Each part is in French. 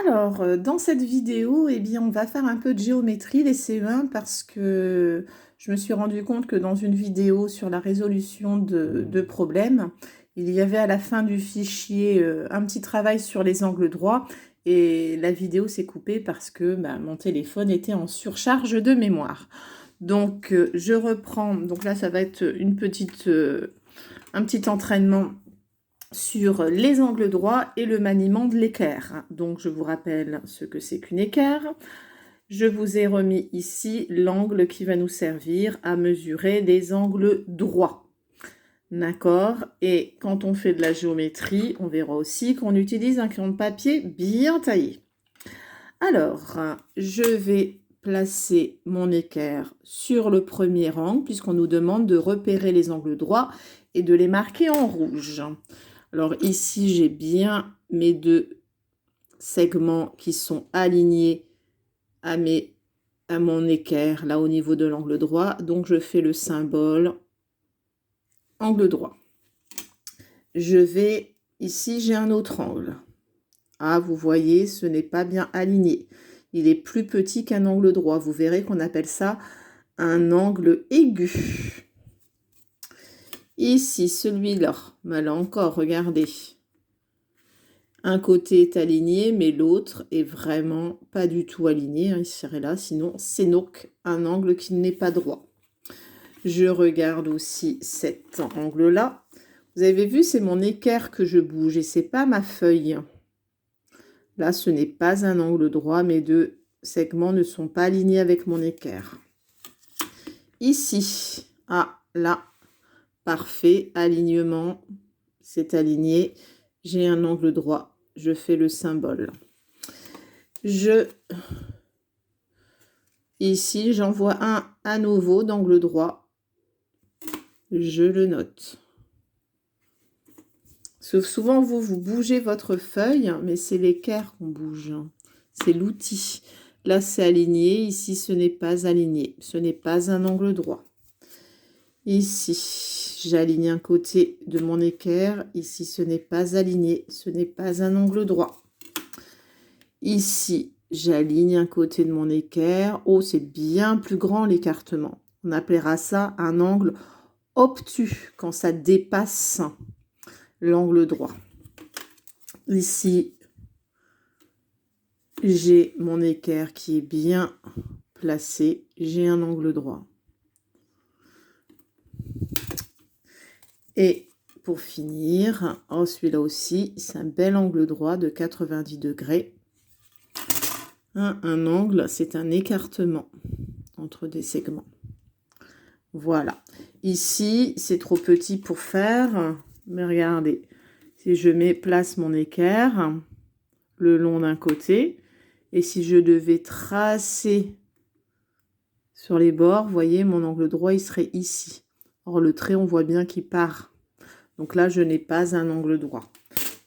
Alors, dans cette vidéo, eh bien, on va faire un peu de géométrie, les CE1, parce que je me suis rendu compte que dans une vidéo sur la résolution de problèmes, il y avait à la fin du fichier un petit travail sur les angles droits, et la vidéo s'est coupée parce que mon téléphone était en surcharge de mémoire. Donc, je reprends. Donc là, ça va être un petit entraînement sur les angles droits et le maniement de l'équerre. Donc, je vous rappelle ce que c'est qu'une équerre. Je vous ai remis ici l'angle qui va nous servir à mesurer des angles droits. D'accord? Et quand on fait de la géométrie, on verra aussi qu'on utilise un crayon de papier bien taillé. Alors, je vais placer mon équerre sur le premier angle, puisqu'on nous demande de repérer les angles droits et de les marquer en rouge. Alors ici, j'ai bien mes deux segments qui sont alignés à mon équerre, là au niveau de l'angle droit. Donc je fais le symbole angle droit. Ici j'ai un autre angle. Ah, vous voyez, ce n'est pas bien aligné. Il est plus petit qu'un angle droit. Vous verrez qu'on appelle ça un angle aigu. Ici, celui-là, là encore, regardez. Un côté est aligné, mais l'autre est vraiment pas du tout aligné. Il serait là, sinon c'est donc un angle qui n'est pas droit. Je regarde aussi cet angle-là. Vous avez vu, c'est mon équerre que je bouge et c'est pas ma feuille. Là, ce n'est pas un angle droit. Mes deux segments ne sont pas alignés avec mon équerre. Ici, là, parfait, alignement, c'est aligné. J'ai un angle droit, je fais le symbole. Ici, j'en vois un à nouveau d'angle droit. Je le note. Sauf souvent, vous bougez votre feuille, mais c'est l'équerre qu'on bouge. C'est l'outil. Là, c'est aligné. Ici, ce n'est pas aligné. Ce n'est pas un angle droit. Ici, j'aligne un côté de mon équerre. Ici, ce n'est pas aligné. Ce n'est pas un angle droit. Ici, j'aligne un côté de mon équerre. Oh, c'est bien plus grand l'écartement. On appellera ça un angle obtus quand ça dépasse l'angle droit. Ici, j'ai mon équerre qui est bien placé. J'ai un angle droit. Et pour finir, celui-là aussi, c'est un bel angle droit de 90 degrés. Un angle, c'est un écartement entre des segments. Voilà. Ici, c'est trop petit pour faire. Mais regardez, si je place mon équerre le long d'un côté, et si je devais tracer sur les bords, vous voyez, mon angle droit, il serait ici. Or, le trait, on voit bien qu'il part. Donc là, je n'ai pas un angle droit.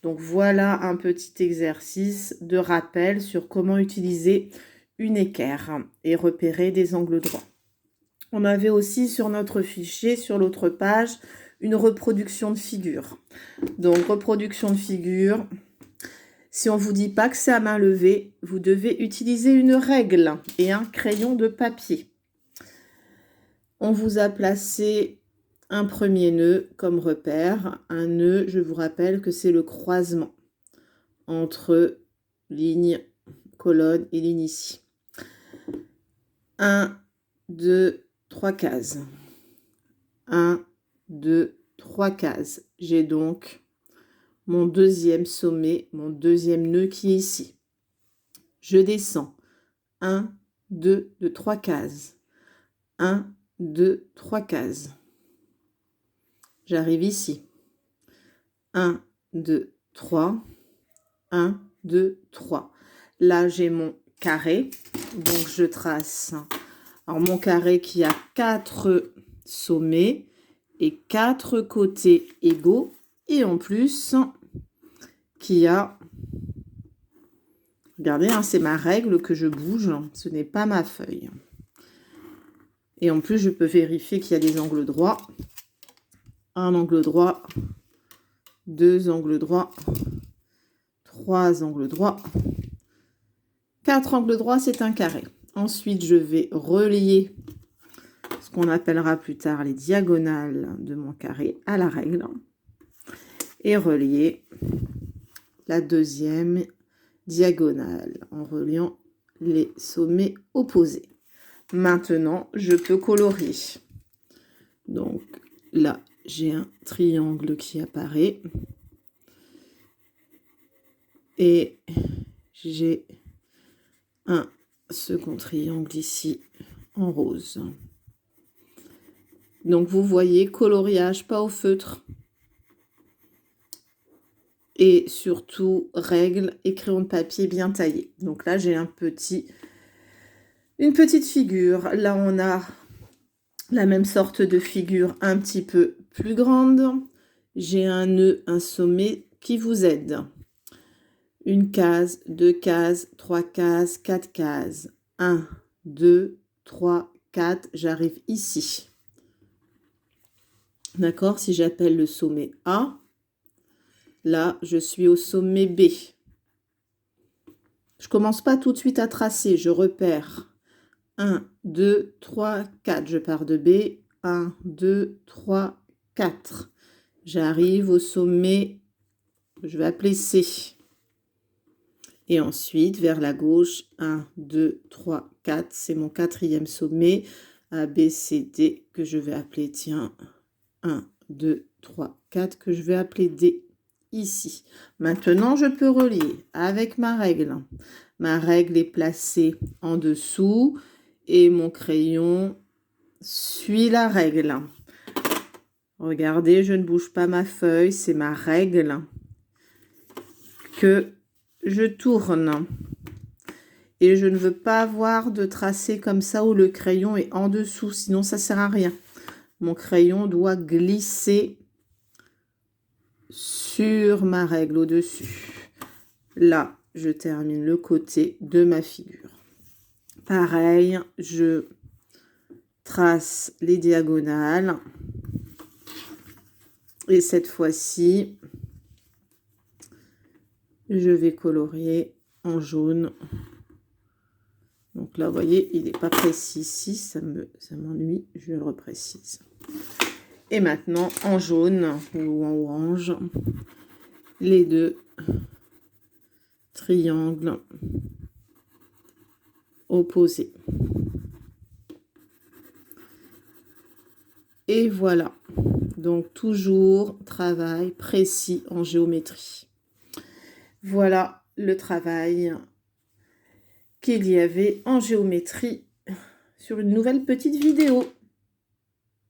Donc voilà un petit exercice de rappel sur comment utiliser une équerre et repérer des angles droits. On avait aussi sur notre fichier, sur l'autre page, une reproduction de figure. Donc reproduction de figure, si on ne vous dit pas que c'est à main levée, vous devez utiliser une règle et un crayon de papier. On vous a placé un premier nœud comme repère. Un nœud, je vous rappelle que c'est le croisement entre ligne, colonne et ligne ici. 1, 2, 3 cases. 1, 2, 3 cases. J'ai donc mon deuxième sommet, mon deuxième nœud qui est ici. Je descends. 1, 2, 3 cases. 1, 2, 3 cases. J'arrive ici. 1, 2, 3. 1, 2, 3. Là, j'ai mon carré. Donc, je trace. Alors, mon carré qui a 4 sommets et 4 côtés égaux. Et en plus, qui a... Regardez, c'est ma règle que je bouge. Ce n'est pas ma feuille. Et en plus, je peux vérifier qu'il y a des angles droits. Un angle droit. 2 angles droits. 3 angles droits. 4 angles droits, c'est un carré. Ensuite, je vais relier ce qu'on appellera plus tard les diagonales de mon carré à la règle. Et relier la deuxième diagonale en reliant les sommets opposés. Maintenant, je peux colorier. Donc là, j'ai un triangle qui apparaît. Et j'ai un second triangle ici en rose. Donc vous voyez, coloriage pas au feutre. Et surtout, règle et crayon de papier bien taillé. Donc là, j'ai une petite figure. Là, on a la même sorte de figure un petit peu plus grande. J'ai un nœud, un sommet qui vous aide. Une case, 2 cases, 3 cases, 4 cases. 1, 2, 3, 4. J'arrive ici. D'accord? Si j'appelle le sommet A, là, je suis au sommet B. Je commence pas tout de suite à tracer. Je repère 1, 2, 3, 4. Je pars de B. 1, 2, 3, 4. J'arrive au sommet, je vais appeler C. Et ensuite, vers la gauche, 1, 2, 3, 4. C'est mon quatrième sommet. A, B, C, D, que je vais appeler, tiens, 1, 2, 3, 4, que je vais appeler D, ici. Maintenant, je peux relier avec ma règle. Ma règle est placée en dessous et mon crayon suit la règle. Regardez, je ne bouge pas ma feuille, c'est ma règle que je tourne. Et je ne veux pas avoir de tracé comme ça où le crayon est en dessous, sinon ça ne sert à rien. Mon crayon doit glisser sur ma règle au-dessus. Là, je termine le côté de ma figure. Pareil, je trace les diagonales. Et cette fois-ci, je vais colorier en jaune. Donc là, vous voyez, il n'est pas précis ici, ça m'ennuie, je le reprécise. Et maintenant, en jaune ou en orange, les deux triangles opposés. Et voilà, donc toujours travail précis en géométrie. Voilà le travail qu'il y avait en géométrie sur une nouvelle petite vidéo.